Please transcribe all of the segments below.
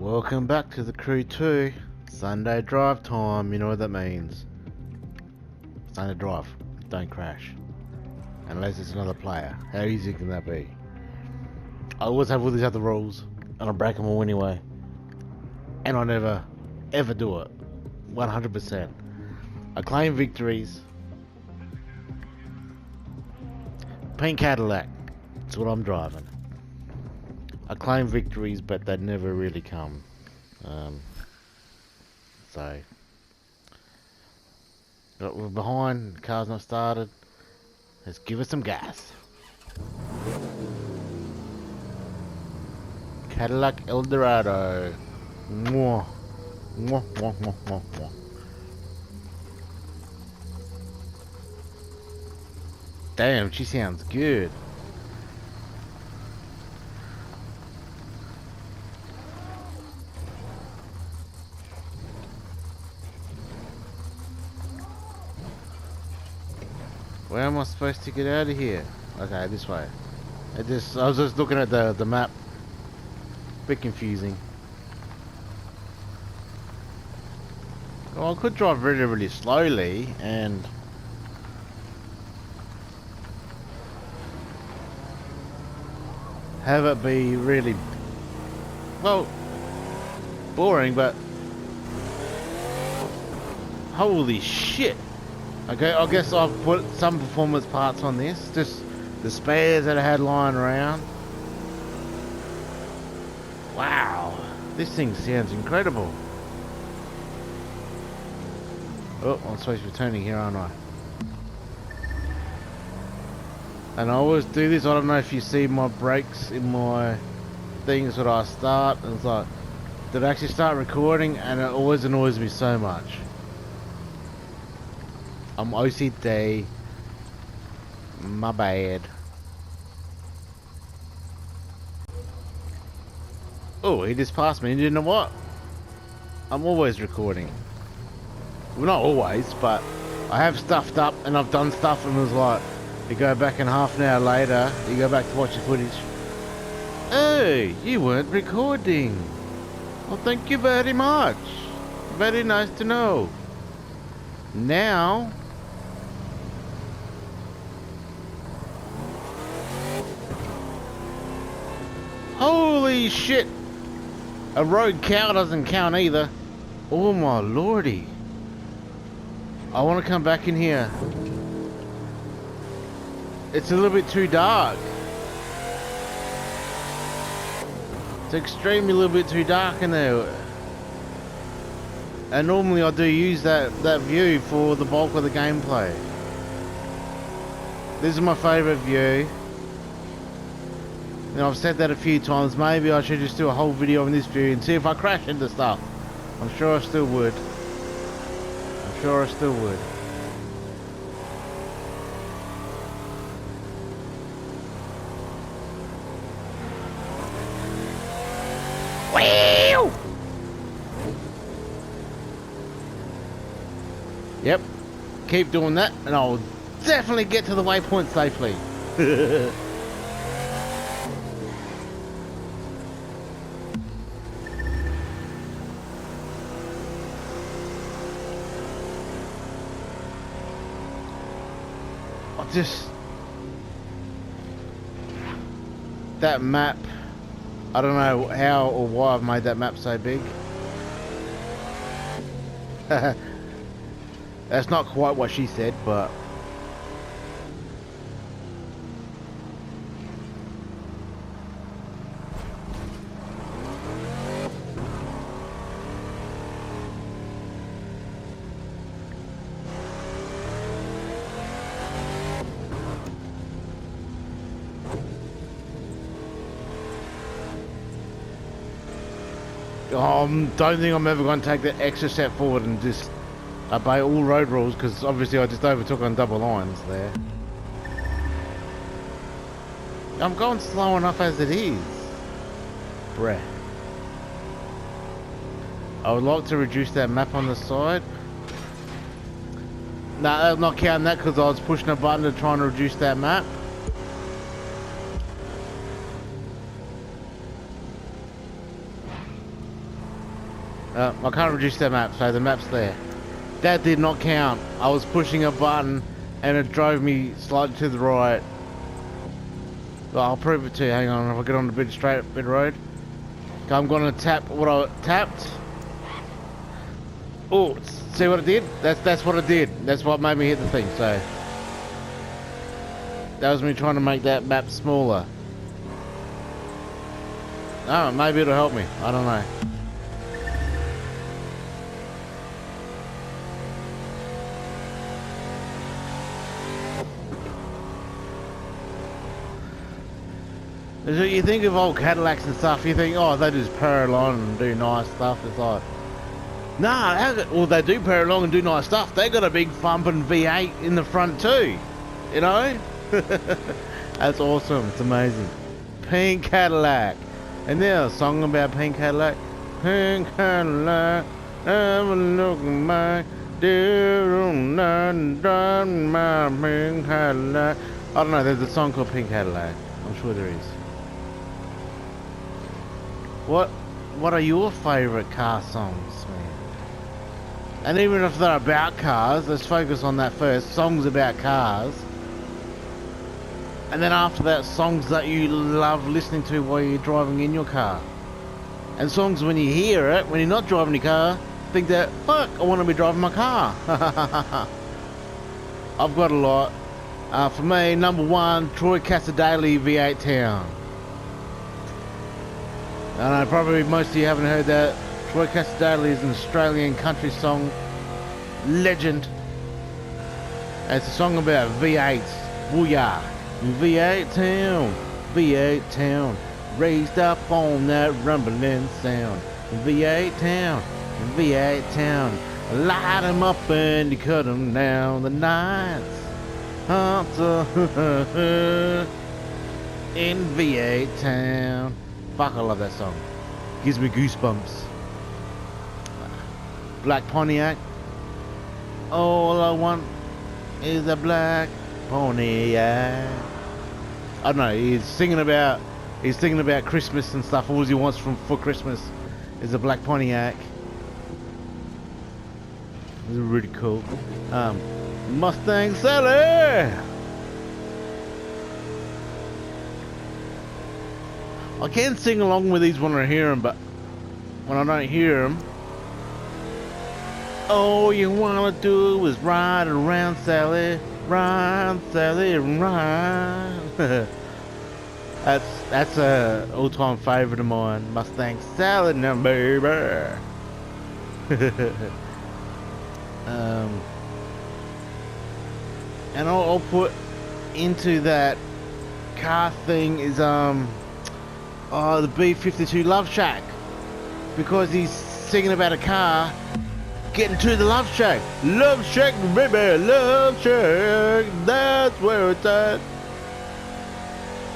Welcome back to the crew 2. Sunday drive time, you know what that means. Sunday drive, don't crash. Unless it's another player. How easy can that be? I always have all these other rules, and I break them all anyway. And I never, ever do it. 100%. I claim victories. Pink Cadillac, that's what I'm driving. I claim victories, but they never really come. We're behind, car's not started. Let's give it some gas. Cadillac Eldorado. Mwah. Mwah, mwah, mwah, mwah, mwah. Damn, she sounds good. Where am I supposed to get out of here? Okay, this way. I was just looking at the map. Bit confusing. Well, I could drive really, really slowly and have it be really, well, boring, but holy shit. Okay, I guess I've put some performance parts on this, just the spares that I had lying around. Wow, this thing sounds incredible. Oh, I'm supposed to be turning here, aren't I? And I always do this. I don't know if you see my brakes in my things when I start. And it's like, did I actually start recording? And it always annoys me so much. I'm OCD. My bad. Oh, he just passed me. And you know what? I'm always recording. Well, not always, but I have stuffed up and I've done stuff and it was like, you go back and half an hour later, you go back to watch the footage. Hey, you weren't recording. Well, thank you very much. Very nice to know. Now, holy shit! A road cow doesn't count either. Oh my lordy. I want to come back in here. It's a little bit too dark. It's extremely a little bit too dark in there. And normally I do use that view for the bulk of the gameplay. This is my favourite view. And I've said that a few times. Maybe I should just do a whole video on this view and see if I crash into stuff. I'm sure I still would. I'm sure I still would. Wow! Yep. Keep doing that and I'll definitely get to the waypoint safely. That map, I don't know how or why I've made that map so big. That's not quite what she said, but don't think I'm ever going to take that extra step forward and just obey all road rules, because obviously I just overtook on double lines there. I'm going slow enough as it is. Bruh. I would like to reduce that map on the side. No, I'm not counting that because I was pushing a button to try and reduce that map. I can't reduce that map, so the map's there. That did not count. I was pushing a button and it drove me slightly to the right. But I'll prove it to you. Hang on, if I get on the bit straight bit road. Okay, I'm gonna tap what I tapped. Oh, see what it did? That's what it did. That's what made me hit the thing, so. That was me trying to make that map smaller. Oh, maybe it'll help me. I don't know. So you think of old Cadillacs and stuff, you think, oh, they just purr along and do nice stuff. It's like, nah, well, they do purr along and do nice stuff. They got a big thumping V8 in the front too, you know? That's awesome. It's amazing. Pink Cadillac. And there's a song about Pink Cadillac. Pink Cadillac, have a look at my dear, my Pink Cadillac. I don't know, there's a song called Pink Cadillac. I'm sure there is. What are your favourite car songs, man? And even if they're about cars, let's focus on that first. Songs about cars. And then after that, songs that you love listening to while you're driving in your car. And songs when you hear it, when you're not driving your car, think that, fuck, I want to be driving my car. I've got a lot. For me, number one, Troy Cassadaly, V8 Town. I know probably most of you haven't heard that. Troy Cassadaly is an Australian country song legend. And it's a song about V8s. Booyah. V8 Town, V8 Town, raised up on that rumbling sound. V8 Town, V8 Town, light 'em up and you cut 'em down. The nights in V8 Town. Fuck, I love that song. Gives me goosebumps. Black Pontiac. All I want is a black Pontiac. I don't know, he's singing about Christmas and stuff. All he wants for Christmas is a black Pontiac. It's really cool. Mustang Sally. I can sing along with these when I hear them, but when I don't hear them, all you wanna do is ride around Sally. Run, Sally, run. That's a all-time favourite of mine. Mustang Sally now, baby. And I'll put into that car thing is the B-52 Love Shack, because he's singing about a car getting to the Love Shack. Love Shack, baby, Love Shack, that's where it's at.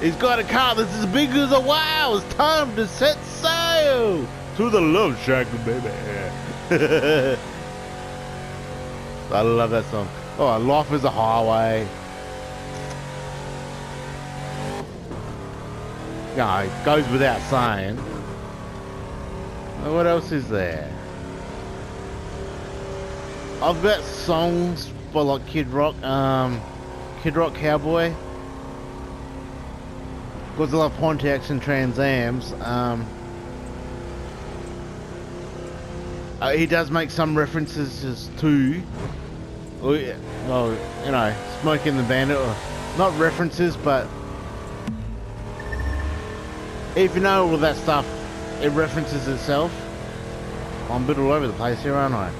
He's got a car that's as big as a whale. It's time to set sail to the Love Shack, baby. I love that song. Oh, Life is a Highway. Yeah, it goes without saying. What else is there? I've got songs by like Kid Rock Cowboy. Because I love Pontiacs and Trans Ams. He does make some references to, well, you know, Smokey and the Bandit. Or not references, but if you know all that stuff, it references itself. I'm a bit all over the place here, aren't I?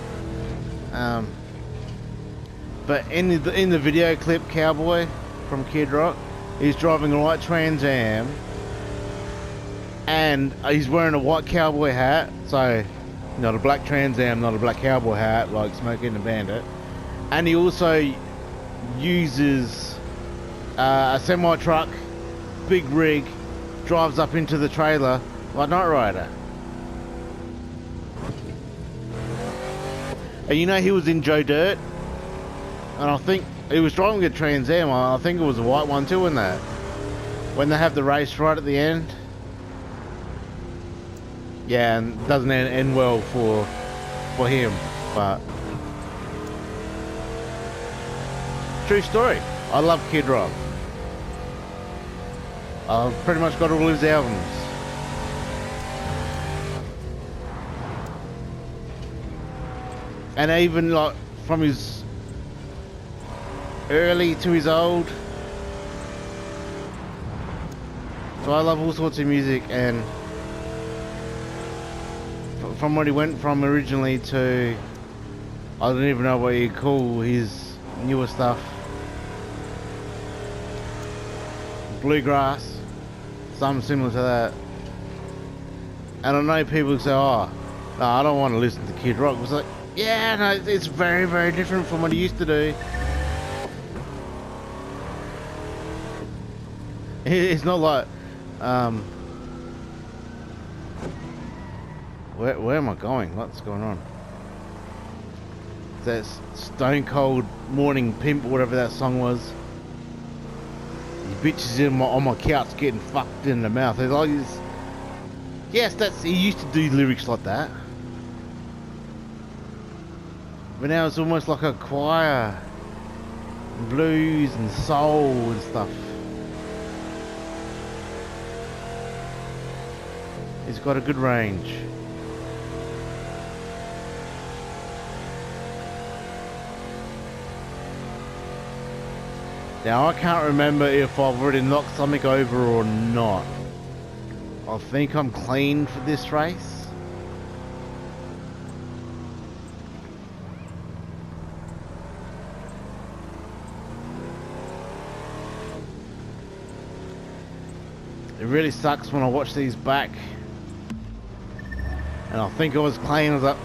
But in the video clip, Cowboy from Kid Rock, he's driving a white Trans Am, and he's wearing a white cowboy hat. So, not a black Trans Am, not a black cowboy hat like Smokey and the Bandit. And he also uses a semi truck, big rig, drives up into the trailer like Knight Rider. And you know, he was in Joe Dirt, and I think he was driving a Trans Am. I think it was a white one too, in that, when they have the race right at the end. Yeah, and it doesn't end well for him, but true story. I love Kid Rock. I've pretty much got all his albums. And even like from his early to his old. So I love all sorts of music, and from what he went from originally to, I don't even know what you call his newer stuff. Bluegrass, something similar to that. And I know people say, oh, no, I don't want to listen to Kid Rock. It's like, yeah, no, it's very, very different from what he used to do. It's not like, where am I going? What's going on? That's Stone Cold Morning Pimp, whatever that song was. He bitches on my couch getting fucked in the mouth. It's like this. Yes, he used to do lyrics like that. But now it's almost like a choir. Blues and soul and stuff. He's got a good range. Now I can't remember if I've already knocked something over or not. I think I'm clean for this race. It really sucks when I watch these back and I think I was clean. I was like,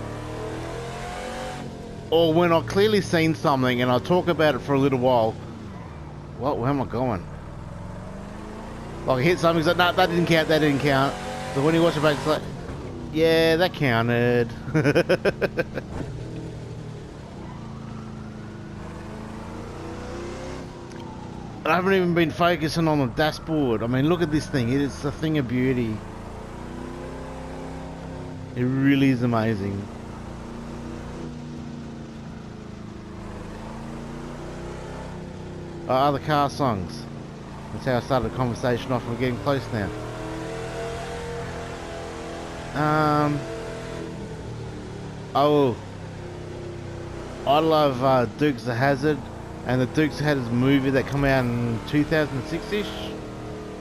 or when I've clearly seen something and I talk about it for a little while. What? Where am I going? Like I hit something, he's like, no, that didn't count, that didn't count. So when you watch it back, it's like, yeah, that counted. I haven't even been focusing on the dashboard. I mean, look at this thing. It is a thing of beauty. It really is amazing. Other car songs. That's how I started the conversation off. We're getting close now. Oh, I love Dukes of Hazzard, and the Dukes of Hazzard movie that came out in 2006-ish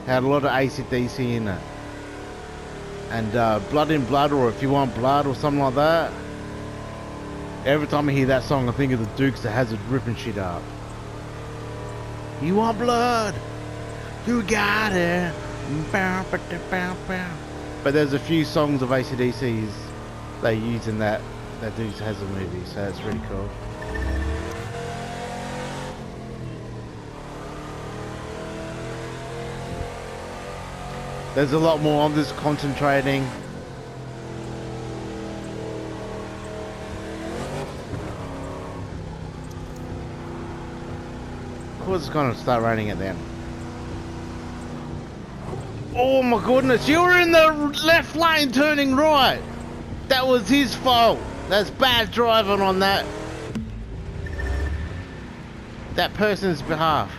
had a lot of AC/DC in it. And Blood in Blood, or If You Want Blood, or something like that. Every time I hear that song, I think of the Dukes of Hazzard ripping shit up. You want blood? You got it. But there's a few songs of AC/DC's they use in that Dukes of Hazzard movie, so it's really cool. There's a lot more. I'm just concentrating. Of course it's gonna start raining it then. Oh my goodness, you were in the left lane turning right. That was his fault. That's bad driving on that person's behalf.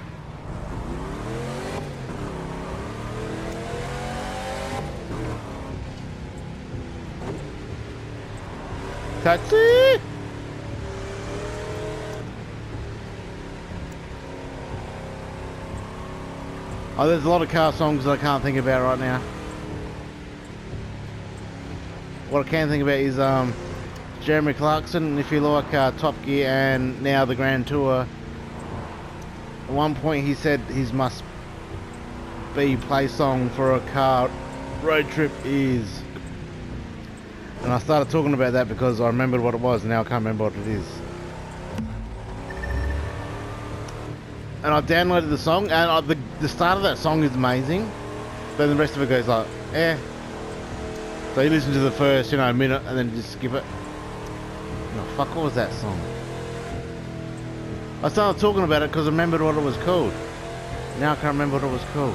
Taxi! Oh, there's a lot of car songs that I can't think about right now. What I can think about is Jeremy Clarkson, if you like Top Gear and now the Grand Tour. At one point he said his must be play song for a car road trip is, and I started talking about that because I remembered what it was, and now I can't remember what it is. And I downloaded the song, and the start of that song is amazing, but then the rest of it goes like, eh. So you listen to the first, minute, and then just skip it. No, fuck, what was that song? I started talking about it because I remembered what it was called. Now I can't remember what it was called.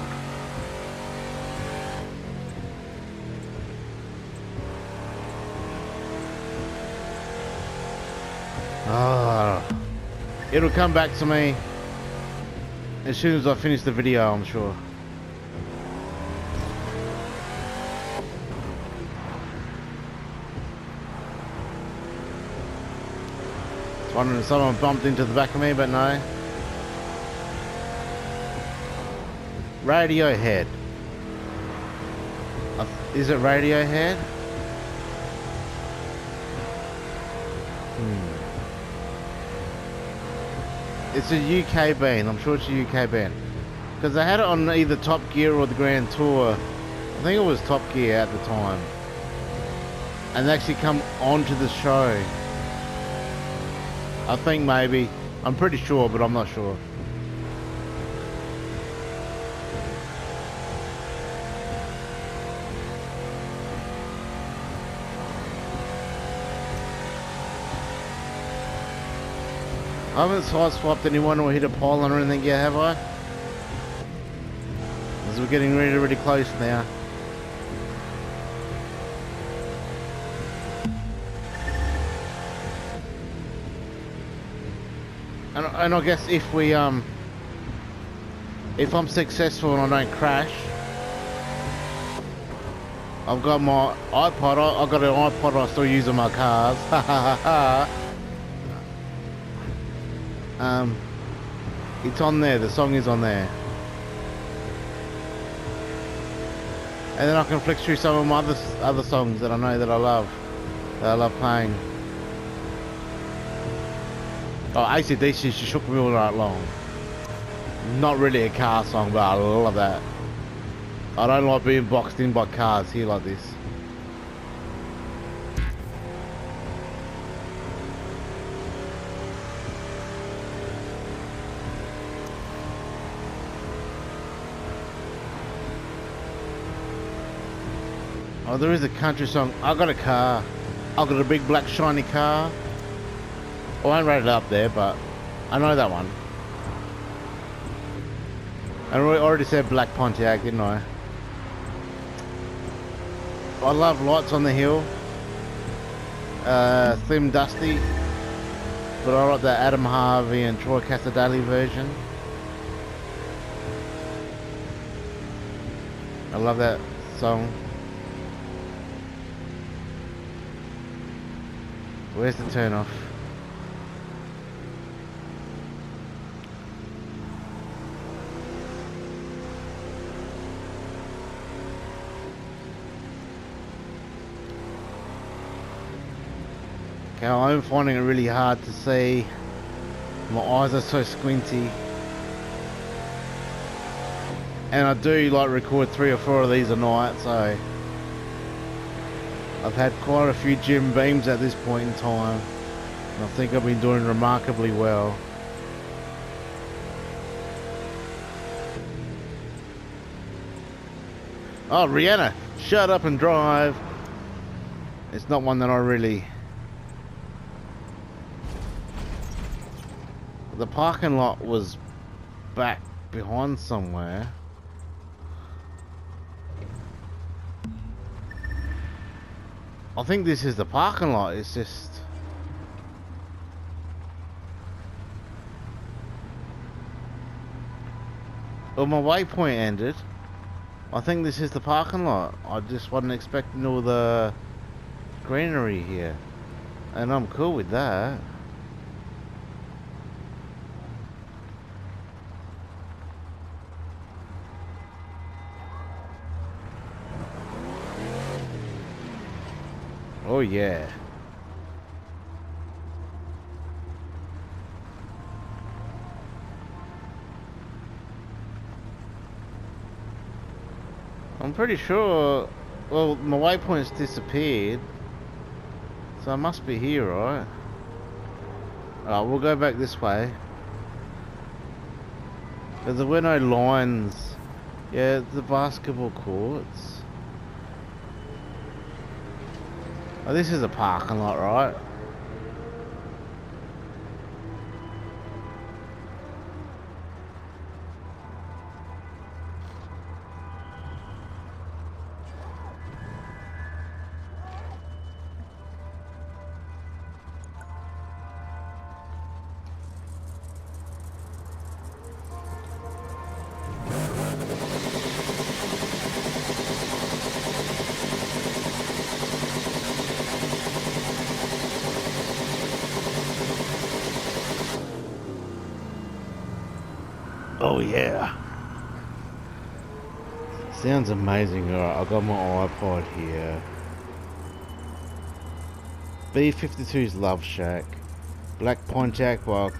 Oh, it'll come back to me as soon as I finish the video, I'm sure. Just wondering if someone bumped into the back of me, but no. Radiohead. Is it Radiohead? It's a UK band. I'm sure it's a UK band. Because they had it on either Top Gear or the Grand Tour. I think it was Top Gear at the time. And they actually come onto the show. I think maybe. I'm pretty sure, but I'm not sure. I haven't side-swapped anyone or hit a pylon or anything yet, have I? As we're getting really close now. And I guess if we if I'm successful and I don't crash, I've got my iPod. I've got an iPod I still use in my cars. Ha ha ha. It's on there, the song is on there. And then I can flick through some of my other songs that I know that I love playing. Oh, AC/DC, She Shook Me All Night Long. Not really a car song, but I love that. I don't like being boxed in by cars here like this. Oh, there is a country song. I got a car. I got a big black shiny car. I won't rate it up there, but I know that one. I already said Black Pontiac, didn't I? I love Lights on the Hill. Slim Dusty. But I like the Adam Harvey and Troy Casadali version. I love that song. Where's the turn off? Okay, I'm finding it really hard to see. My eyes are so squinty. And I do like record 3 or 4 of these a night, so I've had quite a few Jim Beams at this point in time, and I think I've been doing remarkably well. Oh, Rihanna, shut up and drive. It's not one that I really... The parking lot was back behind somewhere. I think this is the parking lot. It's just... Well, my waypoint ended. I think this is the parking lot. I just wasn't expecting all the greenery here. And I'm cool with that. Oh yeah. I'm pretty sure, well, my waypoint's disappeared, so I must be here, right? Alright, we'll go back this way. Because there were no lines. Yeah, the basketball courts. Oh, this is a parking lot, right? Oh yeah. Sounds amazing. Alright, I've got my iPod here. B-52's Love Shack. Black Pontiac by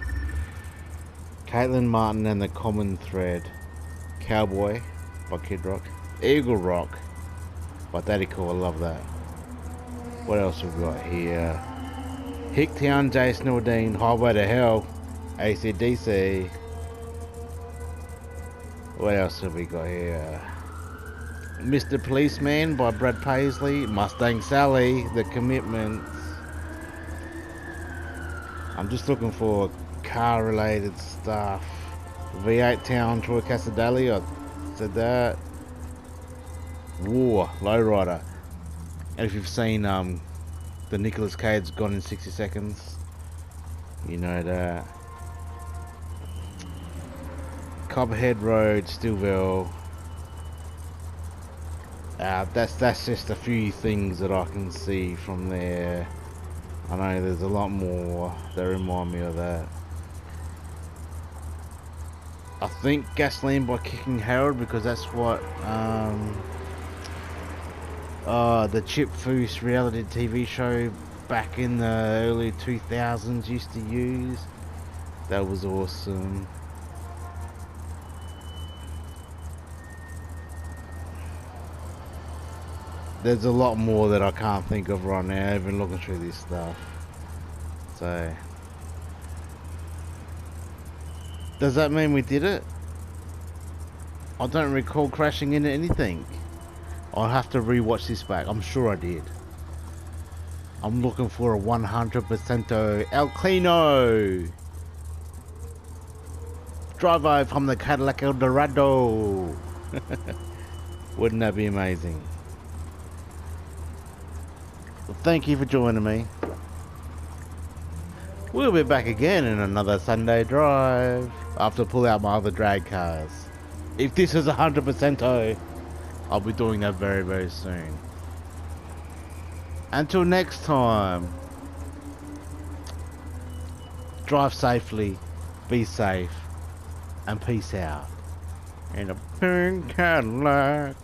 Caitlin Martin and the Common Thread. Cowboy by Kid Rock. Eagle Rock by Daddy Cool. I love that. What else have we got here? Hicktown, Jason Aldean. Highway to Hell, AC/DC. What else have we got here? Mr. Policeman by Brad Paisley. Mustang Sally, The Commitments. I'm just looking for car related stuff. V8 Town, Troy Casadali, I said that. War, Lowrider. And if you've seen the Nicolas Cage Gone in 60 Seconds, you know that. Copperhead Road, Stillville. That's just a few things that I can see from there. I know there's a lot more that remind me of that. I think Gasoline by Kicking Harold, because that's what the Chip Foose reality TV show back in the early 2000s used to use. That was awesome. There's a lot more that I can't think of right now, even looking through this stuff. So, does that mean we did it? I don't recall crashing into anything. I'll have to rewatch this back. I'm sure I did. I'm looking for a 100% El Clino. Drive-by from the Cadillac Eldorado. Wouldn't that be amazing? Well, thank you for joining me. We'll be back again in another Sunday drive. I have to pull out my other drag cars. If this is 100%, I'll be doing that very, very soon. Until next time, drive safely, be safe, and peace out. In a pink Cadillac.